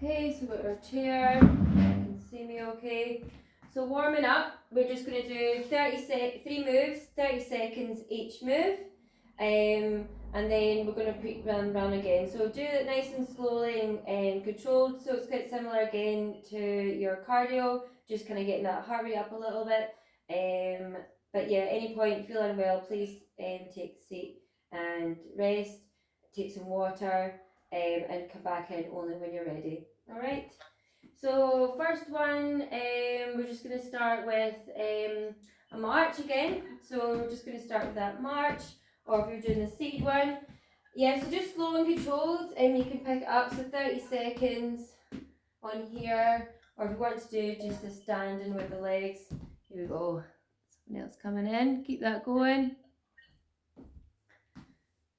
Okay, so we've got our chair, you can see me okay. So warming up, we're just going to do 3 moves, 30 seconds each move. And then we're going to run again. So do it nice and slowly and controlled, so it's quite similar again to your cardio, just kind of getting that heart rate up a little bit. But yeah, at any point you feel unwell, please take a seat and rest, take some water, and come back in only when you're ready. Alright, so first one, we're just going to start with a march again. So we're just going to start with that march, or if you're doing the seed one, yeah, so just slow and controlled, and you can pick it up, so 30 seconds on here, or if you want to do just the standing with the legs, here we go. Something else coming in, keep that going.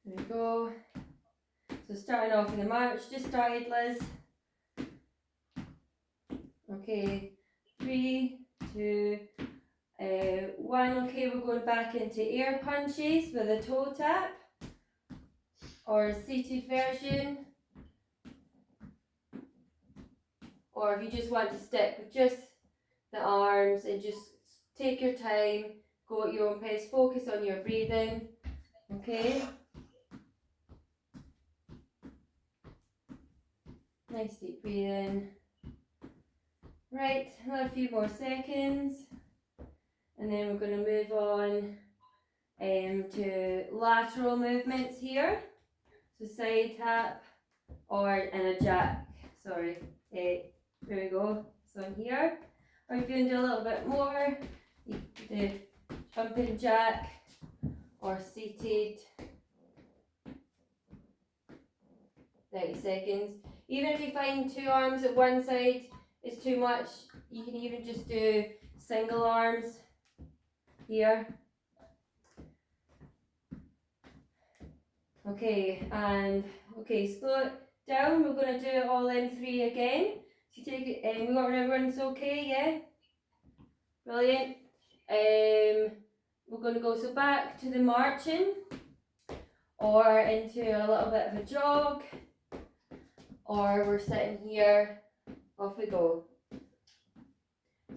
There we go. So starting off with the march, just started, Liz. Okay, 3, 2, 1. Okay, we're going back into air punches with a toe tap, or a seated version, or if you just want to stick with just the arms and just take your time, go at your own pace, focus on your breathing. Okay, nice deep breathing. Right, another few more seconds, and then we're going to move on to lateral movements here. So side tap, or in a jack, sorry, there we go, so on here. Or if you want to do a little bit more, you can do jumping jack or seated, 30 seconds. Even if you find 2 arms at one side is too much, you can even just do single arms here. Okay, and slow it down. We're going to do it all in 3 again. So you take it, we got everyone's okay, yeah? Brilliant. We're going to go so back to the marching, or into a little bit of a jog, or we're sitting here, off we go.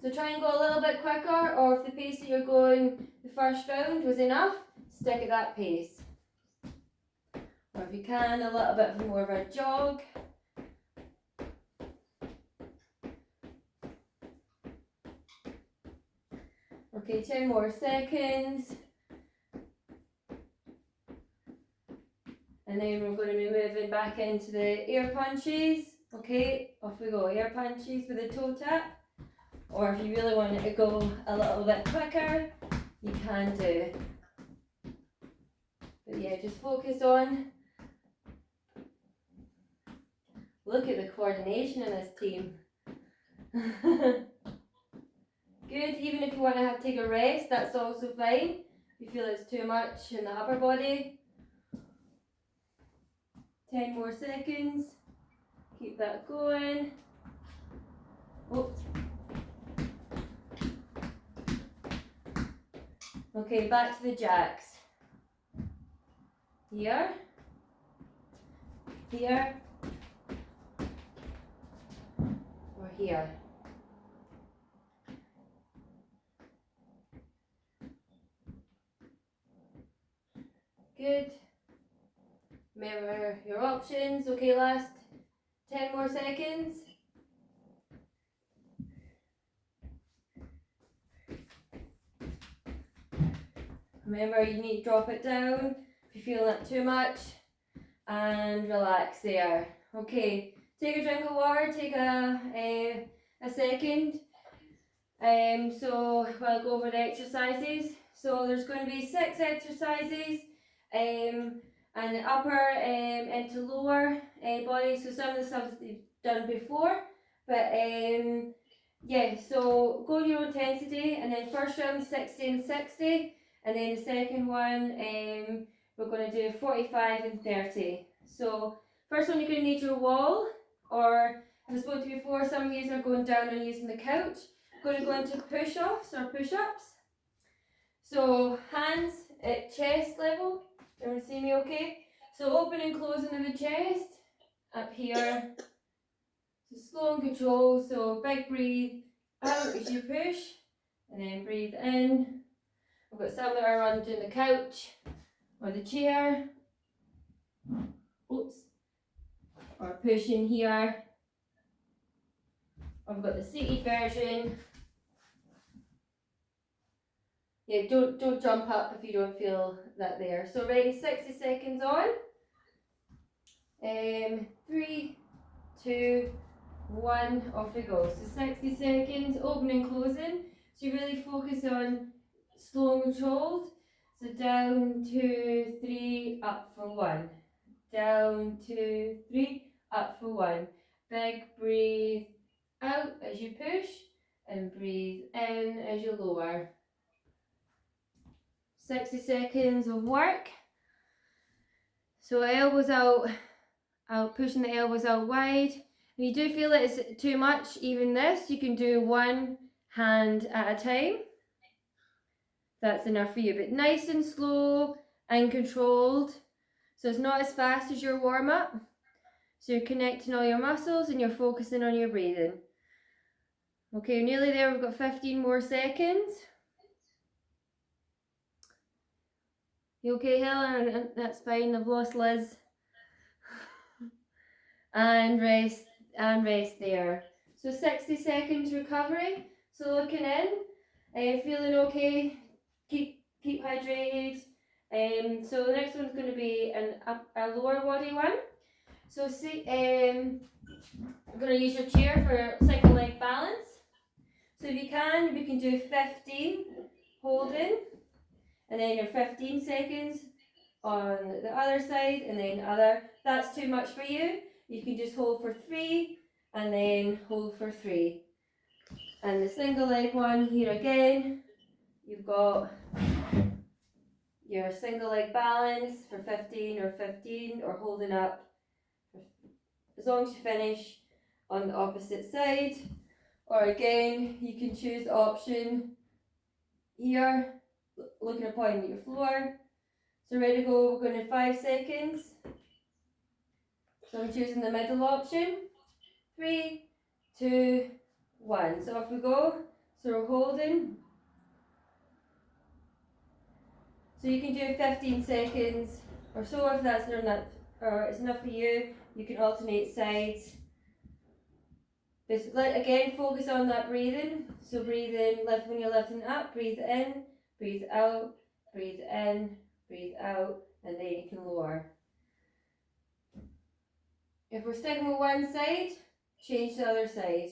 So try and go a little bit quicker, or if the pace that you're going the first round was enough, stick at that pace. Or if you can, a little bit more of a jog. Okay, 10 more seconds. And then we're going to be moving back into the air punches. Okay, off we go, air punches with a toe tap. Or if you really want it to go a little bit quicker, you can do. But yeah, just focus on. Look at the coordination in this team. Good, even if you want to take a rest, that's also fine. If you feel it's too much in the upper body. 10 more seconds. Keep that going. Oops. Okay, back to the jacks. Here. Here. Or here. Good. Remember your options. Okay, last 10 more seconds. Remember, you need to drop it down if you're feeling it too much, and relax there. Okay, take a drink of water, take a second. So we'll go over the exercises. So there's going to be 6 exercises, and the upper into lower body. So some of the stuff you've done before, but yeah. So go to your intensity, and then first round 60 and 60, and then the second one we're going to do 45 and 30. So first one, you're going to need your wall, or as I spoke to before, some of you are going down and using the couch. Going to go into push-offs or push-ups. So hands at chest level. Everyone see me okay? So open and closing of the chest up here. So So slow and control, so big breathe out as you push, and then breathe in. I've got some that are on doing the couch, or the chair, oops, or pushing here. I've got the seated version. Yeah, don't jump up if you don't feel that there. So ready, 60 seconds on. 3, 2, 1, off we go. So 60 seconds, opening, closing. So you really focus on slow and controlled. So down, 2, 3, up for 1. Down, 2, 3, up for 1. Big breathe out as you push, and breathe in as you lower. 60 seconds of work. So elbows out, pushing the elbows out wide. If you do feel that it's too much, even this, you can do one hand at a time. That's enough for you, but nice and slow and controlled. So it's not as fast as your warm up. So you're connecting all your muscles and you're focusing on your breathing. Okay, nearly there. We've got 15 more seconds. You okay, Helen? That's fine. I've lost Liz. And rest there. So 60 seconds recovery. So looking in, feeling okay. Keep hydrated. So the next one's going to be a lower body one. So see, I'm going to use your chair for single leg balance. So if you can, we can do 15 holding, and then your 15 seconds on the other side, and then other. If that's too much for you, you can just hold for 3 and then hold for 3. And the single leg one here again, you've got your single leg balance for 15 or holding up as long as you finish on the opposite side. Or again, you can choose the option here, looking at pointing at your floor. So ready to go, we're going to 5 seconds. So I'm choosing the middle option. 3, 2, 1. So off we go. So we're holding. So you can do 15 seconds or so if that's not enough, or it's enough for you. You can alternate sides. Just again, focus on that breathing. So breathe in, lift when you're lifting up, breathe in, breathe out, breathe in, breathe out, and then you can lower. If we're sticking with one side, change the other side.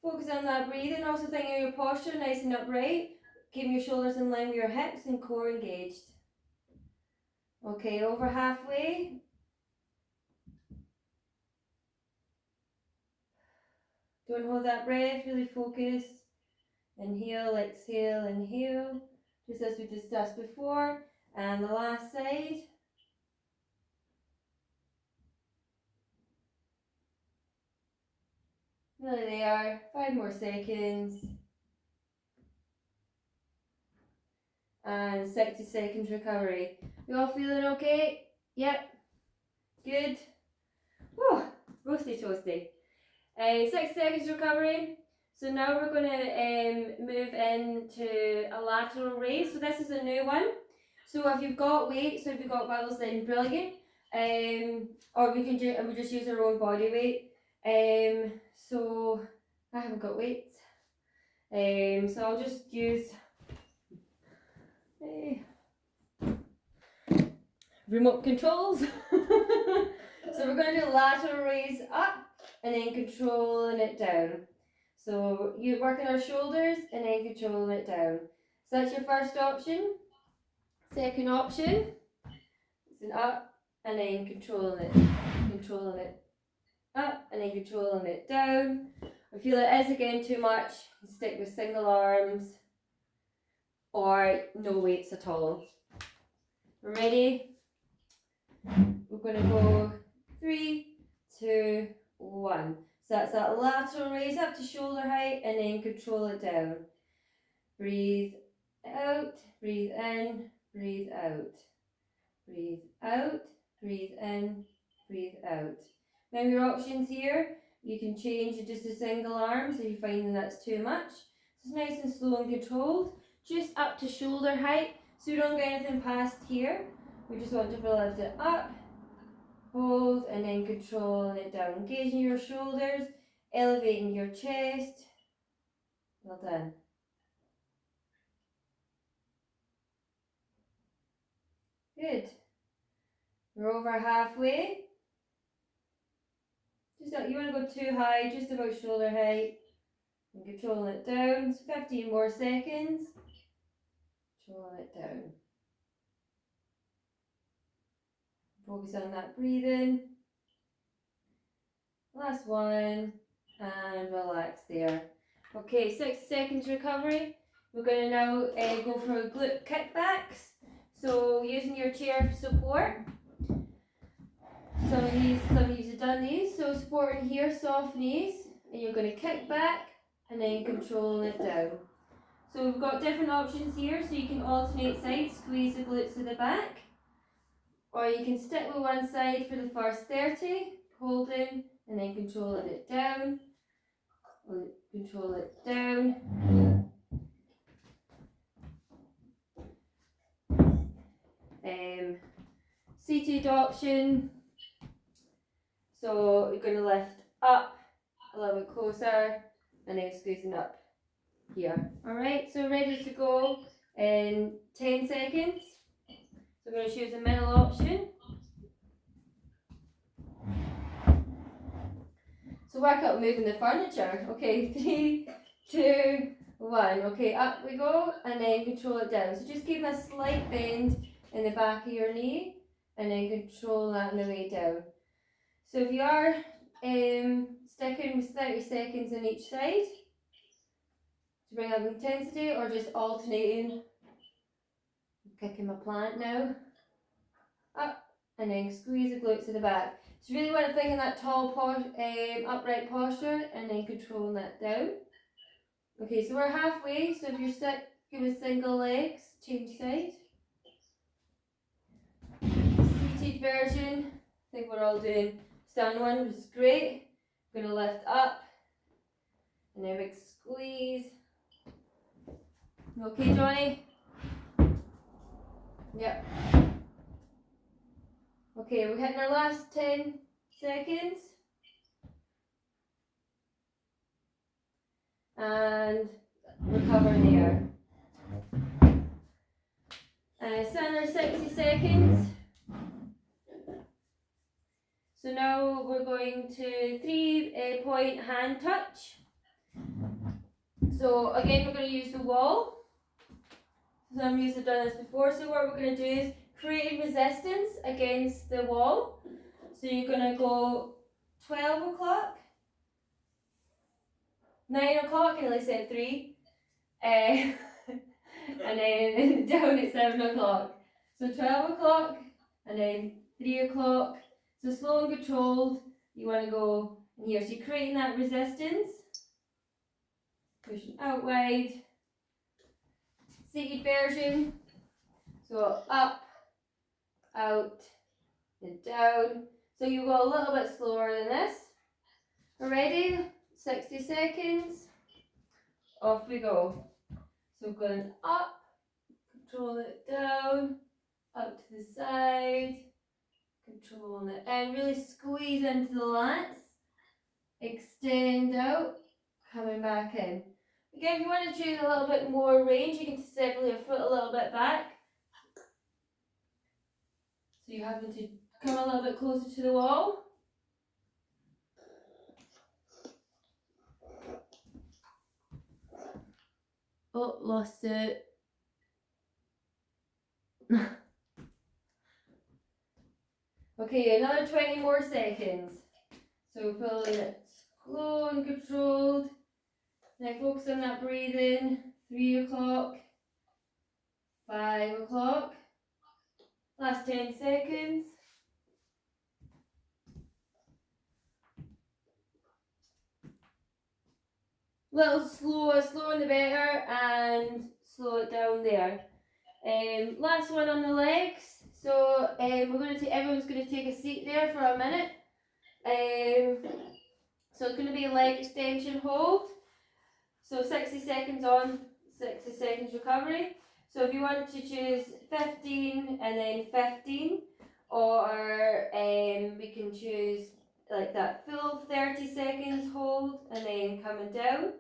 Focus on that breathing, also think of your posture nice and upright. Keep your shoulders in line with your hips and core engaged. Okay, over halfway. Don't hold that breath, really focus. Inhale, exhale, inhale. Just as we discussed before. And the last side. Nearly there, 5 more seconds. And 60 seconds recovery. You all feeling okay? Yep. Good. Whew, roasty toasty. 6 seconds recovery. So now we're going to move into a lateral raise. So this is a new one. So if you've got weight, so if you've got bubbles, then brilliant. Or we just use our own body weight. So I haven't got weights. So I'll just use remote controls. So we're going to do lateral raise up and then controlling it down. So you're working our shoulders and then controlling it down. So that's your first option. Second option is an up and then controlling it up and then controlling it down. If you feel it is again too much, stick with single arms or no weights at all. Ready? We're going to go 3, 2, 1. So that's that lateral raise up to shoulder height and then control it down. Breathe out, breathe in, breathe out. Breathe out, breathe in, breathe out. Now your options here, you can change it just to single arms if you're finding that's too much. It's nice and slow and controlled, just up to shoulder height, so we don't get anything past here. We just want to lift it up, hold, and then controlling it down. Engaging your shoulders, elevating your chest. Well done. Good. We're over halfway. Just you want to go too high, just about shoulder height. And controlling it down. So 15 more seconds. Controlling it down. Focus on that breathing. Last one. And relax there. Okay, 60 seconds recovery. We're going to now go for glute kickbacks. So using your chair for support. Some of you have done these. So supporting here, soft knees. And you're going to kick back and then controlling it down. So we've got different options here. So you can alternate sides, squeeze the glutes to the back. Or you can stick with one side for the first 30, holding and then controlling it down. Control it down. Seated option. So you're going to lift up a little bit closer and then squeezing up here. Alright, so ready to go in 10 seconds. So I'm going to choose the middle option. So work out moving the furniture. Okay, 3, 2, 1. Okay, up we go and then control it down. So just keep a slight bend in the back of your knee and then control that on the way down. So if you are sticking with 30 seconds on each side to bring up intensity, or just alternating, kicking my plant now, up and then squeeze the glutes to the back. So you really want to think in that tall upright posture and then controlling that down. Okay, so we're halfway, so if you're stuck with single legs, change side. Seated version, I think we're all doing stand one, which is great. I'm going to lift up and then big squeeze. Okay, Johnny? Yep. Okay, we're hitting our last 10 seconds. And recover there. Center 60 seconds. So now we're going to 3-point hand touch. So again, we're going to use the wall. So I'm used to done this before. So what we're going to do is create resistance against the wall. So you're going to go 12 o'clock, 9 o'clock, and I said 3, and then down at 7 o'clock. So 12 o'clock, and then 3 o'clock. So slow and controlled, you want to go in here. So you're creating that resistance, pushing out wide. Seated version, so up, out, and down. So you go a little bit slower than this. Ready? 60 seconds. Off we go. So going up, control it down, up to the side, controlling it, and really squeeze into the lats. Extend out, coming back in. Again, if you want to choose a little bit more range, you can step your foot a little bit back. So you're having to come a little bit closer to the wall. Oh, lost it. Okay, another 20 more seconds. So pulling it slow and controlled. Now focus on that breathing. 3 o'clock, 5 o'clock. Last 10 seconds. Little slower the better, and slow it down there. Last one on the legs, So everyone's going to take a seat there for a minute. So it's going to be a leg extension hold. So 60 seconds on, 60 seconds recovery. So if you want to choose 15 and then 15, or we can choose like that full 30 seconds hold and then coming down,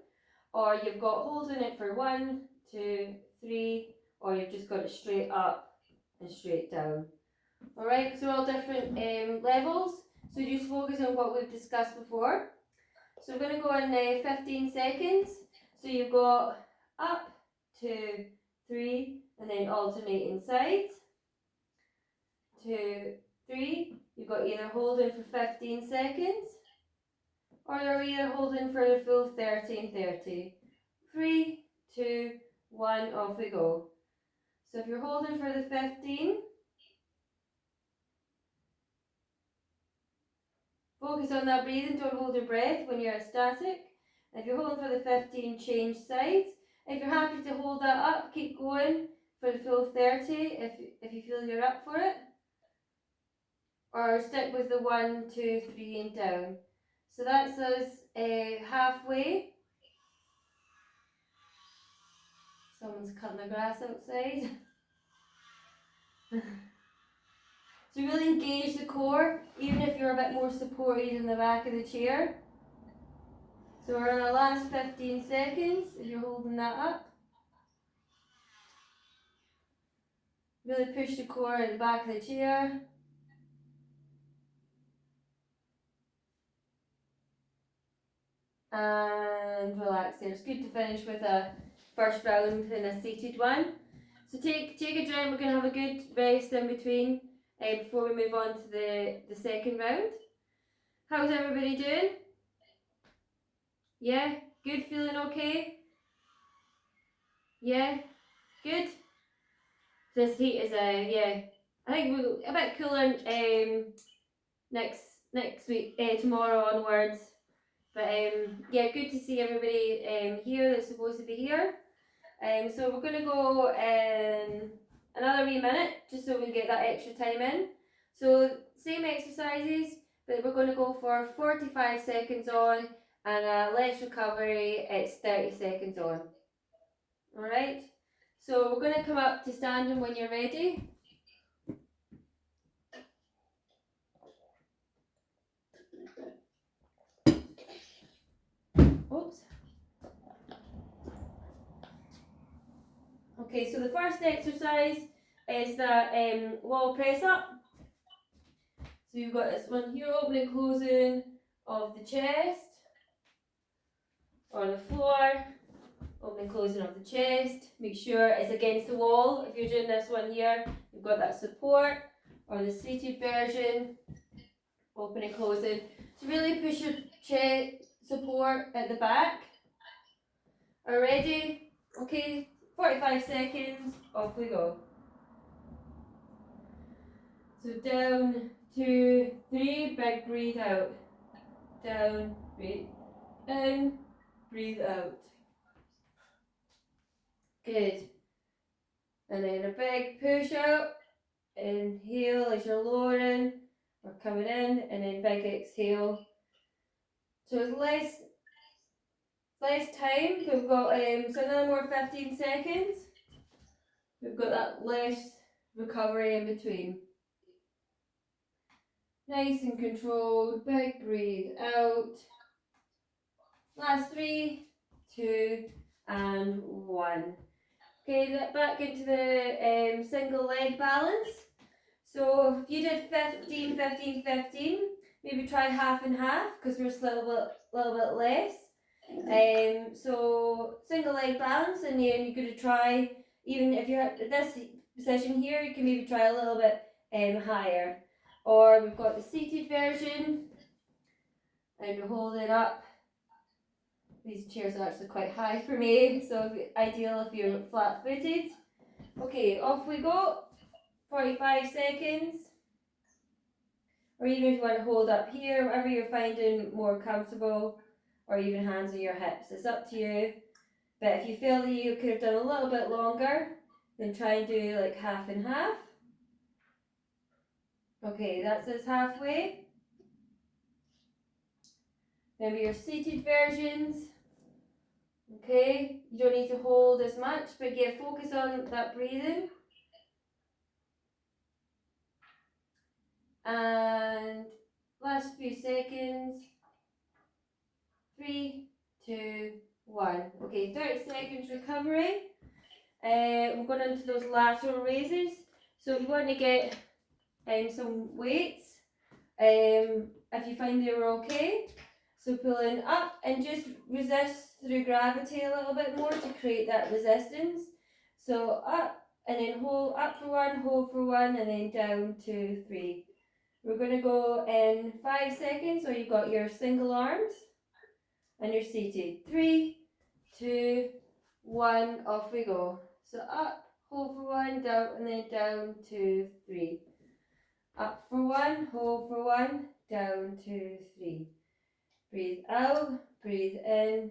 or you've got holding it for 1, 2, 3, or you've just got it straight up and straight down. Alright, because they're all different levels, so just focus on what we've discussed before. So we're going to go in 15 seconds. So you've got up, 2, 3, and then alternating sides. 2, 3. You've got either holding for 15 seconds, or you're either holding for the full 30 and 30. 3, 2, 1, off we go. So if you're holding for the 15, focus on that breathing, don't hold your breath when you're at static. If you're holding for the 15, change sides. If you're happy to hold that up, keep going for the full 30 if you feel you're up for it. Or stick with the 1, 2, 3 and down. So that's us halfway. Someone's cutting the grass outside. So really engage the core, even if you're a bit more supported in the back of the chair. So we're on our last 15 seconds, if you're holding that up. Really push the core at the back of the chair. And relax there. It's good to finish with a first round in a seated one. So take a drink, we're going to have a good rest in between before we move on to the second round. How's everybody doing? Yeah? Good? Feeling okay? Yeah? Good? This heat is yeah. I think we're a bit cooler next week, tomorrow onwards. But yeah, good to see everybody here that's supposed to be here. So we're going to go another wee minute just so we can get that extra time in. So same exercises, but we're going to go for 45 seconds on and less recovery, it's 30 seconds on. Alright, so we're going to come up to standing when you're ready. Oops. Okay, so the first exercise is the wall press up. So you've got this one here, opening, closing of the chest, or the floor, opening, closing of the chest. Make sure it's against the wall. If you're doing this one here, you've got that support, or the seated version, opening, closing. So really push your chest support at the back. Are ready? Okay, 45 seconds, off we go. So down, 2, 3, big breathe out. Down, breathe in, breathe out. Good. And then a big push out. Inhale as you're lowering or coming in, and then big exhale. So it's less time. We've got so another more 15 seconds. We've got that less recovery in between. Nice and controlled. Big breathe out. Last 3, 2, and 1. Okay, back into the single leg balance. So if you did 15, 15, 15, maybe try half and half because we're still a little bit less. So single leg balance, and then you're going to try, even if you're at this position here, you can maybe try a little bit higher. Or we've got the seated version, and we hold it up. These chairs are actually quite high for me, so ideal if you're flat footed. Okay, off we go. 45 seconds. Or even if you want to hold up here, whatever you're finding more comfortable, or even hands on your hips, it's up to you. But if you feel that you could have done a little bit longer, then try and do like half and half. Okay, that says halfway. Maybe your seated versions. Okay, you don't need to hold as much, but yeah, focus on that breathing. And last few seconds. 3, 2, 1. Okay, 30 seconds recovery. We're going into those lateral raises. So if you want to get some weights, if you find they were okay, so pulling up and just resist through gravity a little bit more to create that resistance. So up and then hold, up for 1, hold for 1, and then down 2, 3. We're going to go in 5 seconds, so you've got your single arms and you're seated. 3, 2, 1, off we go. So up, hold for 1, down, and then down 2, 3. Up for 1, hold for 1, down 2, 3. Breathe out, breathe in,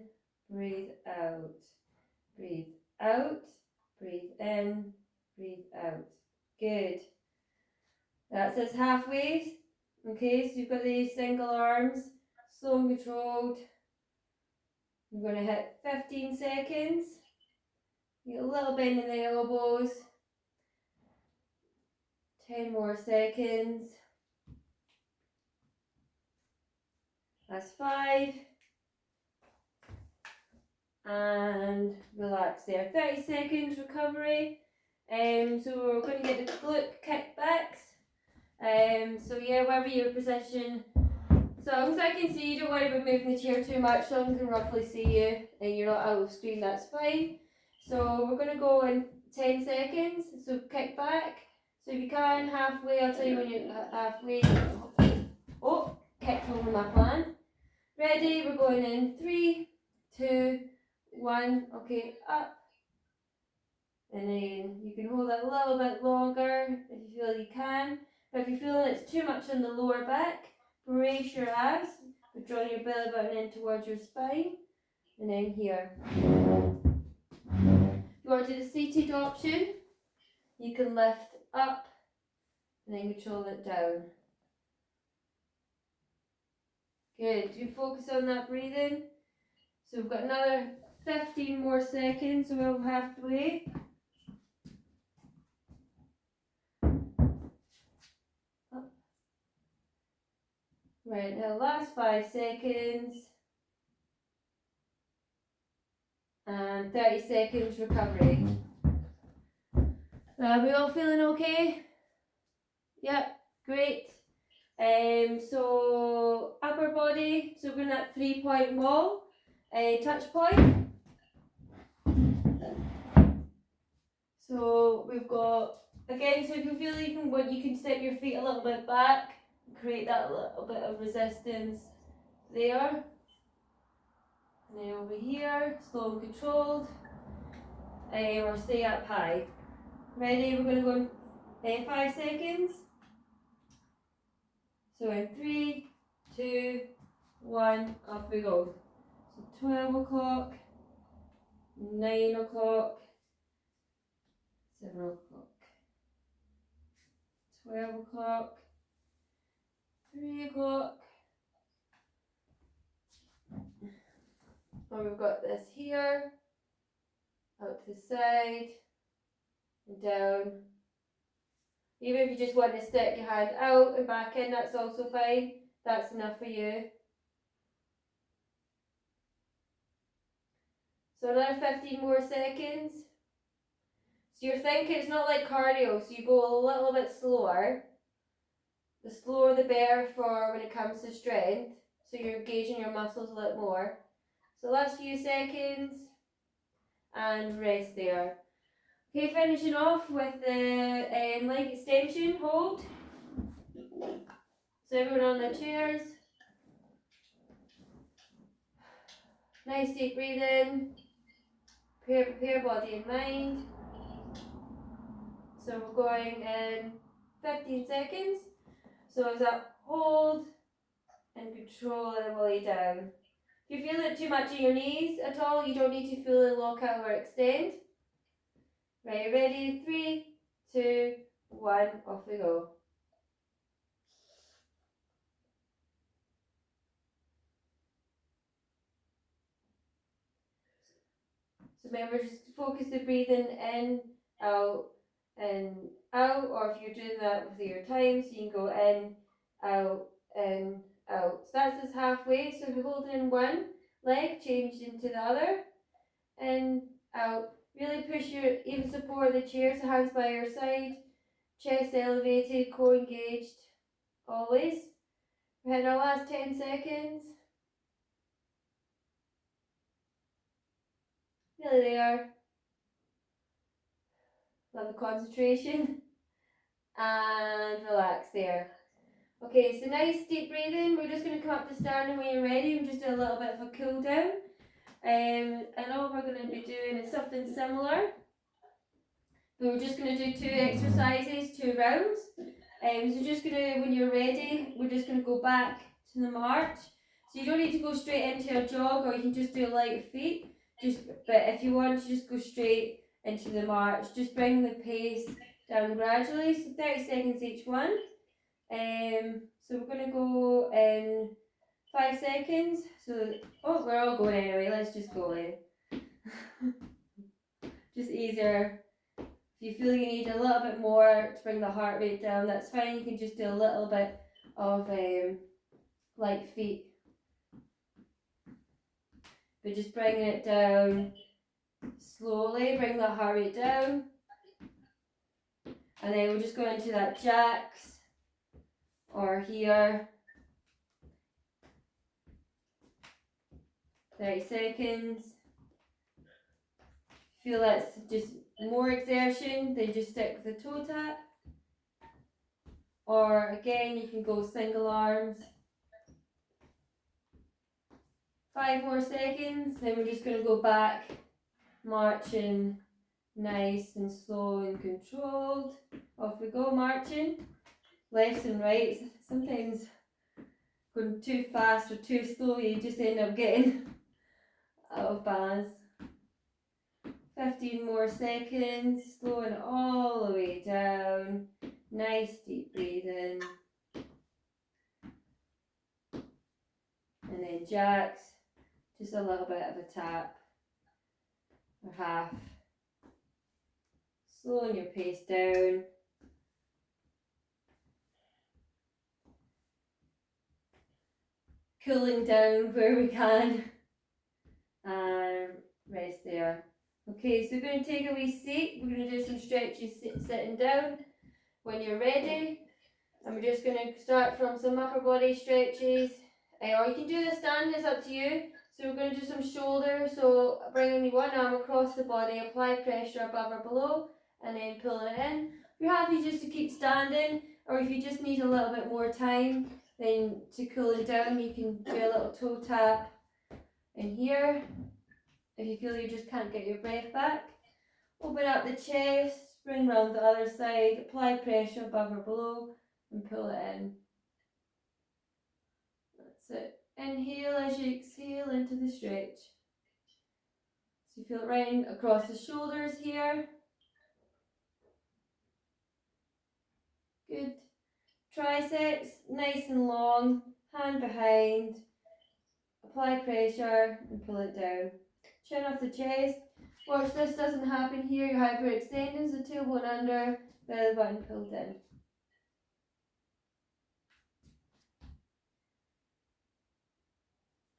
breathe out. Breathe out, breathe in, breathe out. Good. That says halfway. Okay, so you've got these single arms, slow and controlled. You're going to hit 15 seconds. You get a little bend in the elbows. 10 more seconds. That's 5. And relax there. 30 seconds recovery. So we're going to get the glute kickbacks. So yeah, wherever your position. So as long as I can see you, don't worry about moving the chair too much. So I can roughly see you and you're not out of screen, that's fine. So we're going to go in 10 seconds. So kick back. So if you can, halfway, I'll tell you when you're halfway. Oh, kicked over my plan. Ready, we're going in 3, 2, 1. Okay, up. And then you can hold it a little bit longer if you feel you can. But if you feel it's too much in the lower back, brace your abs. But draw your belly button in towards your spine. And then here. If you want to do the seated option, you can lift up and then control it down. Good. You focus on that breathing. So we've got another 15 more seconds, so we're halfway. Up. Right, now last 5 seconds. And 30 seconds recovery. Are we all feeling okay? Yep, great. So upper body, so we're going at 3-point wall, touch point. So we've got, again, so if you feel you can step your feet a little bit back, create that little bit of resistance there. And then over here, slow and controlled, or stay up high. Ready, we're going to go in 5 seconds. So in 3, 2, 1, off we go. So 12 o'clock, 9 o'clock, 7 o'clock, 12 o'clock, 3 o'clock. And we've got this here, out to the side, and down. Even if you just want to stick your hand out and back in, that's also fine. That's enough for you. So another 15 more seconds. So you're thinking it's not like cardio, so you go a little bit slower. The slower the better for when it comes to strength. So you're engaging your muscles a little more. So last few seconds and rest there. Okay, finishing off with the leg extension hold. So everyone on the chairs. Nice deep breathing. Prepare body and mind. So we're going in 15 seconds. So as that hold and control and we'll lay down. If you feel it too much in your knees at all, you don't need to fully lock out or extend. Right, ready? 3, 2, 1, off we go. So remember, just focus the breathing in, out, and out, or if you're doing that with your time, so you can go in, out. So that's us halfway. So if you're holding in one leg, change into the other, in, out. Really push your, even support the chair, so hands by your side, chest elevated, core engaged, always. We had our last 10 seconds. Nearly there. Love the concentration. And relax there. Okay, so nice deep breathing. We're just going to come up to standing when you're ready and just do a little bit of a cool down. And all we're going to be doing is something similar. But we're just going to do 2 exercises, 2 rounds. So just going to, when you're ready, we're just going to go back to the march. So you don't need to go straight into a jog, or you can just do light feet. But if you want to just go straight into the march, just bring the pace down gradually. So 30 seconds each one. So we're going to go in 5 seconds. So, we're all going anyway. Let's just go in. Just easier. If you feel you need a little bit more to bring the heart rate down, that's fine. You can just do a little bit of light feet. But just bringing it down slowly, bring that heart rate down. And then we'll just go into that jacks or here. 30 seconds. Feel that's just more exertion, then just stick with the toe tap. Or again, you can go single arms. 5 more seconds, then we're just going to go back, marching nice and slow and controlled. Off we go, marching. Lefts and rights. Sometimes going too fast or too slow, you just end up getting out of balance. 15 more seconds, slowing all the way down. Nice deep breathing. And then jacks, just a little bit of a tap or half. Slowing your pace down. Cooling down where we can. And rest there. Okay, so we're going to take a wee seat. We're going to do some stretches sitting down when you're ready. And we're just going to start from some upper body stretches. Or you can do the stand, it's up to you. So we're going to do some shoulders. So bringing one arm across the body, apply pressure above or below, and then pulling it in. If you're happy just to keep standing, or if you just need a little bit more time, then to cool it down, you can do a little toe tap in here. If you feel you just can't get your breath back, open up the chest, bring round the other side, apply pressure above or below, and pull it in. That's it. Inhale as you exhale into the stretch. So you feel it right across the shoulders here. Good. Triceps, nice and long, hand behind, apply pressure and pull it down. Chin off the chest. Watch this doesn't happen here. You're hyperextending, so tailbone under, belly button pulled in.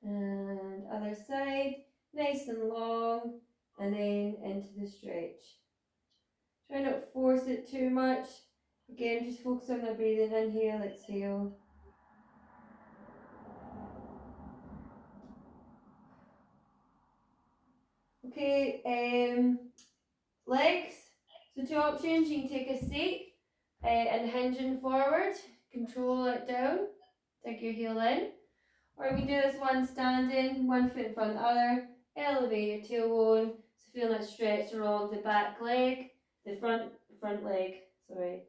And other side, nice and long, and then into the stretch. Try not to force it too much. Again, just focus on the breathing. Inhale, exhale. Okay, legs. So 2 options. You can take a seat and hinging forward. Control it down. Dig your heel in. Or we can do this one standing, one foot in front of the other. Elevate your tailbone. So feeling that stretch along the back leg, the front leg. Sorry.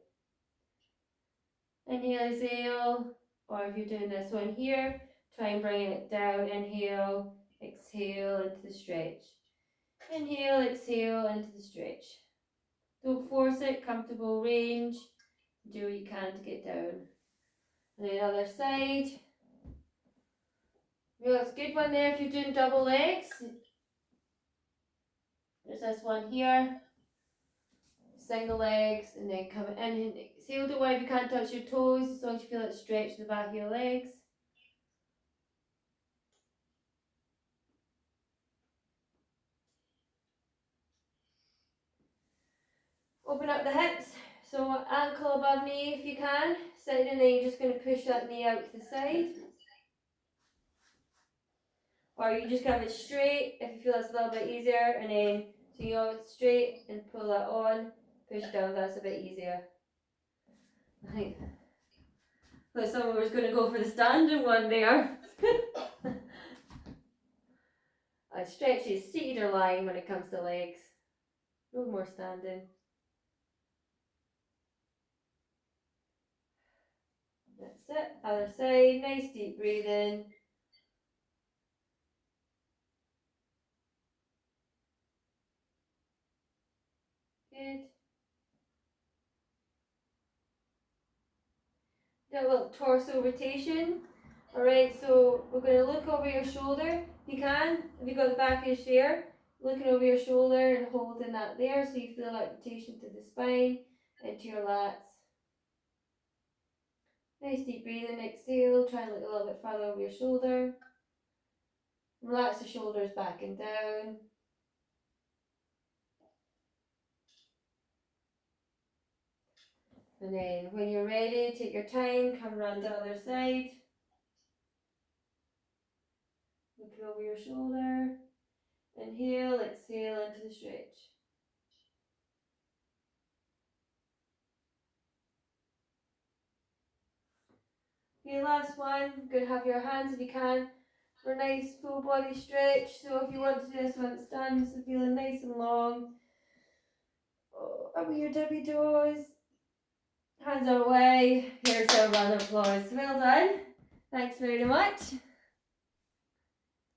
Inhale, exhale. Or if you're doing this one here, try and bring it down. Inhale, exhale into the stretch. Inhale, exhale into the stretch. Don't force it, comfortable range. Do what you can to get down. And the other side. Yeah, that's a good one there if you're doing double legs. There's this one here. Single legs, and then come in and exhale. Don't worry if you can't touch your toes, as long as you feel it stretch the back of your legs. Open up the hips, so ankle above knee if you can. Sit, and then you're just going to push that knee out to the side. Or you just have it straight if you feel it's a little bit easier, and then so you have it straight and pull that on, push it down. That's a bit easier. I think someone was going to go for the standing one there. I stretch is seated or lying when it comes to legs. No more standing. That's it. Other side. Nice deep breathing. Good. Do a little torso rotation. Alright, so we're going to look over your shoulder. If you can, if you've got the back of your chair, looking over your shoulder and holding that there so you feel that rotation to the spine and to your lats. Nice deep breathing, exhale, try and look a little bit further over your shoulder. Relax the shoulders back and down. And then when you're ready, take your time, come around the other side. Looking over your shoulder. Inhale, exhale into the stretch. Okay, last one. Good, have your hands if you can for a nice full body stretch. So if you want to do this one, stand, so feeling nice and long. Oh, up with your tippy toes. Hands are away. Here's a round of applause. Well done. Thanks very much.